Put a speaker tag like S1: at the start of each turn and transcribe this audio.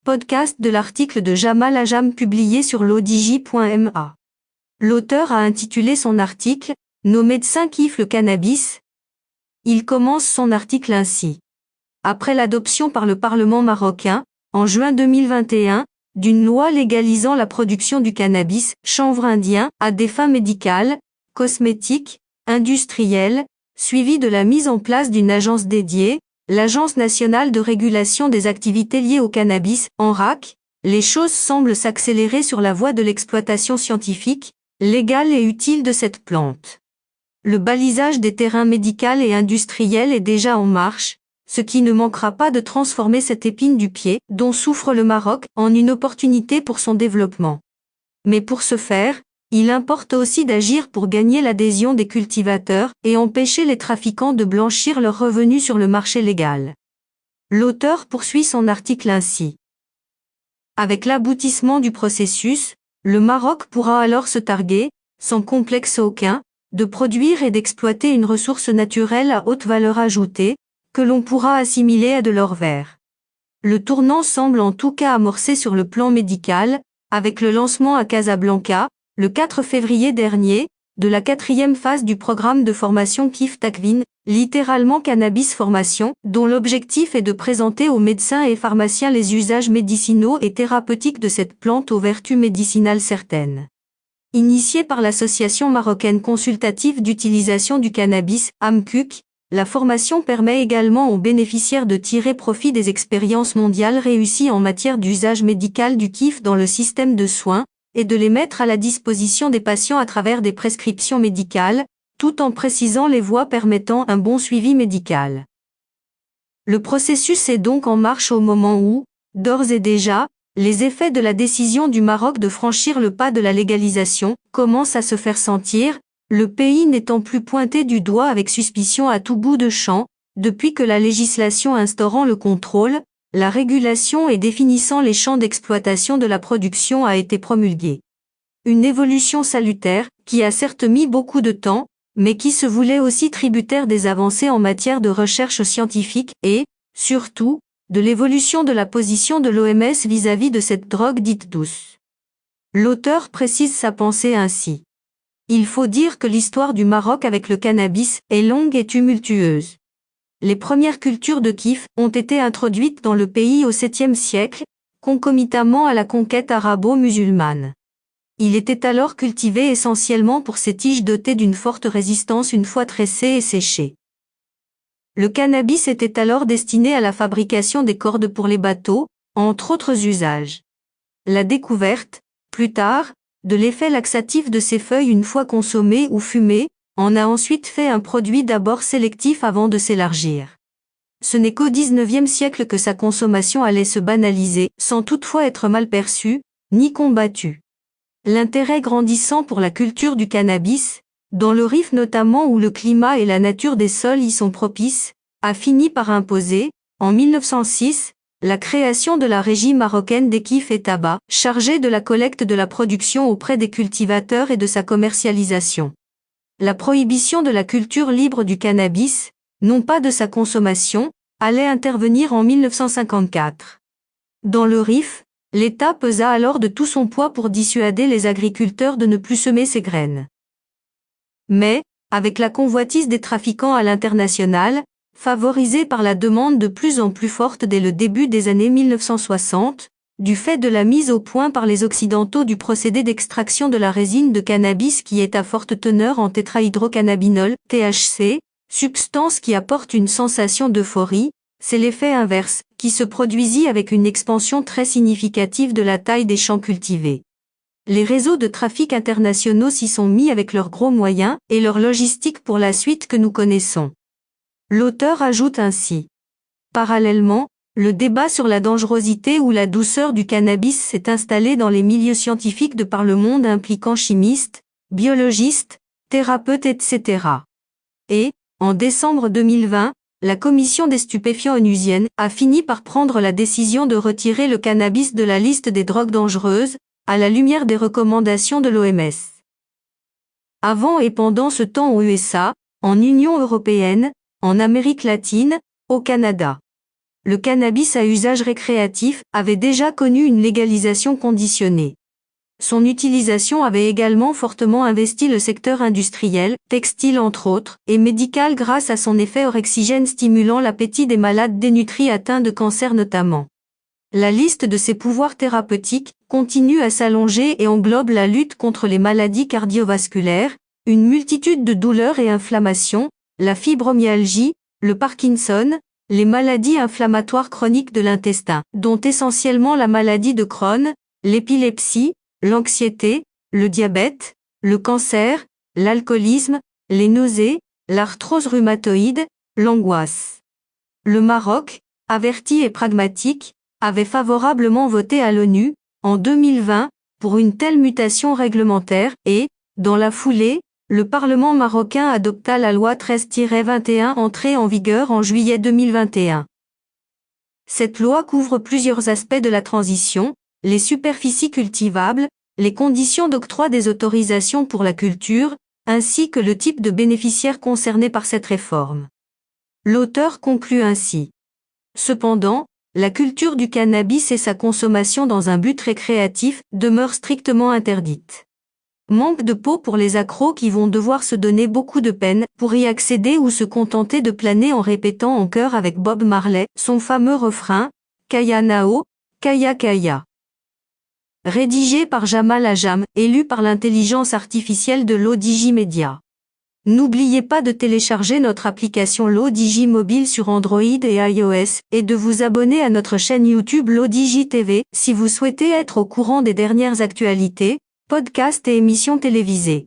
S1: Podcast de l'article de Jamal Ajam publié sur l'odj.ma. L'auteur a intitulé son article « Nos médecins kiffent le cannabis ». Il commence son article ainsi. Après l'adoption par le Parlement marocain, en juin 2021, d'une loi légalisant la production du cannabis, chanvre indien, à des fins médicales, cosmétiques, industrielles, suivie de la mise en place d'une agence dédiée, l'Agence nationale de régulation des activités liées au cannabis, ANRAC, les choses semblent s'accélérer sur la voie de l'exploitation scientifique, légale et utile de cette plante. Le balisage des terrains médicaux et industriels est déjà en marche, ce qui ne manquera pas de transformer cette épine du pied, dont souffre le Maroc, en une opportunité pour son développement. Mais pour ce faire, il importe aussi d'agir pour gagner l'adhésion des cultivateurs et empêcher les trafiquants de blanchir leurs revenus sur le marché légal. L'auteur poursuit son article ainsi. Avec l'aboutissement du processus, le Maroc pourra alors se targuer, sans complexe aucun, de produire et d'exploiter une ressource naturelle à haute valeur ajoutée, que l'on pourra assimiler à de l'or vert. Le tournant semble en tout cas amorcé sur le plan médical, avec le lancement à Casablanca, le 4 février dernier, de la 4e phase du programme de formation KIF Takvin, littéralement Cannabis Formation, dont l'objectif est de présenter aux médecins et pharmaciens les usages médicinaux et thérapeutiques de cette plante aux vertus médicinales certaines. Initiée par l'Association marocaine consultative d'utilisation du cannabis, AMCUC, la formation permet également aux bénéficiaires de tirer profit des expériences mondiales réussies en matière d'usage médical du KIF dans le système de soins, et de les mettre à la disposition des patients à travers des prescriptions médicales, tout en précisant les voies permettant un bon suivi médical. Le processus est donc en marche au moment où, d'ores et déjà, les effets de la décision du Maroc de franchir le pas de la légalisation commencent à se faire sentir, le pays n'étant plus pointé du doigt avec suspicion à tout bout de champ, depuis que la législation instaurant le contrôle, la régulation et définissant les champs d'exploitation de la production a été promulguée. Une évolution salutaire, qui a certes mis beaucoup de temps, mais qui se voulait aussi tributaire des avancées en matière de recherche scientifique et, surtout, de l'évolution de la position de l'OMS vis-à-vis de cette drogue dite douce. L'auteur précise sa pensée ainsi. Il faut dire que l'histoire du Maroc avec le cannabis est longue et tumultueuse. Les premières cultures de kiff ont été introduites dans le pays au 7e siècle, concomitamment à la conquête arabo-musulmane. Il était alors cultivé essentiellement pour ses tiges dotées d'une forte résistance une fois tressées et séchées. Le cannabis était alors destiné à la fabrication des cordes pour les bateaux, entre autres usages. La découverte, plus tard, de l'effet laxatif de ces feuilles une fois consommées ou fumées, en a ensuite fait un produit d'abord sélectif avant de s'élargir. Ce n'est qu'au XIXe siècle que sa consommation allait se banaliser, sans toutefois être mal perçue, ni combattue. L'intérêt grandissant pour la culture du cannabis, dans le Rif notamment où le climat et la nature des sols y sont propices, a fini par imposer, en 1906, la création de la Régie marocaine des Kif et Tabac, chargée de la collecte de la production auprès des cultivateurs et de sa commercialisation. La prohibition de la culture libre du cannabis, non pas de sa consommation, allait intervenir en 1954. Dans le Rif, l'État pesa alors de tout son poids pour dissuader les agriculteurs de ne plus semer ces graines. Mais, avec la convoitise des trafiquants à l'international, favorisée par la demande de plus en plus forte dès le début des années 1960, du fait de la mise au point par les Occidentaux du procédé d'extraction de la résine de cannabis qui est à forte teneur en tétrahydrocannabinol, THC, substance qui apporte une sensation d'euphorie, c'est l'effet inverse, qui se produisit avec une expansion très significative de la taille des champs cultivés. Les réseaux de trafic internationaux s'y sont mis avec leurs gros moyens et leur logistique pour la suite que nous connaissons. L'auteur ajoute ainsi. Parallèlement, le débat sur la dangerosité ou la douceur du cannabis s'est installé dans les milieux scientifiques de par le monde impliquant chimistes, biologistes, thérapeutes etc. Et, en décembre 2020, la commission des stupéfiants onusienne a fini par prendre la décision de retirer le cannabis de la liste des drogues dangereuses, à la lumière des recommandations de l'OMS. Avant et pendant ce temps aux USA, en Union européenne, en Amérique latine, au Canada. le cannabis à usage récréatif avait déjà connu une légalisation conditionnée. Son utilisation avait également fortement investi le secteur industriel, textile entre autres, et médical grâce à son effet orexigène stimulant l'appétit des malades dénutris atteints de cancer notamment. La liste de ses pouvoirs thérapeutiques continue à s'allonger et englobe la lutte contre les maladies cardiovasculaires, une multitude de douleurs et inflammations, la fibromyalgie, le Parkinson, les maladies inflammatoires chroniques de l'intestin, dont essentiellement la maladie de Crohn, l'épilepsie, l'anxiété, le diabète, le cancer, l'alcoolisme, les nausées, l'arthrose rhumatoïde, l'angoisse. Le Maroc, averti et pragmatique, avait favorablement voté à l'ONU, en 2020, pour une telle mutation réglementaire et, dans la foulée, le Parlement marocain adopta la loi 13-21 entrée en vigueur en juillet 2021. Cette loi couvre plusieurs aspects de la transition, les superficies cultivables, les conditions d'octroi des autorisations pour la culture, ainsi que le type de bénéficiaires concernés par cette réforme. L'auteur conclut ainsi. Cependant, la culture du cannabis et sa consommation dans un but récréatif demeurent strictement interdites. Manque de peau pour les accros qui vont devoir se donner beaucoup de peine pour y accéder ou se contenter de planer en répétant en chœur avec Bob Marley son fameux refrain « Kaya Nao, Kaya Kaya ». Rédigé par Jamal Ajam, élu par l'intelligence artificielle de l'ODJ Media. N'oubliez pas de télécharger notre application l'ODJ mobile sur Android et iOS, et de vous abonner à notre chaîne YouTube l'ODJ TV, si vous souhaitez être au courant des dernières actualités, podcasts et émissions télévisées.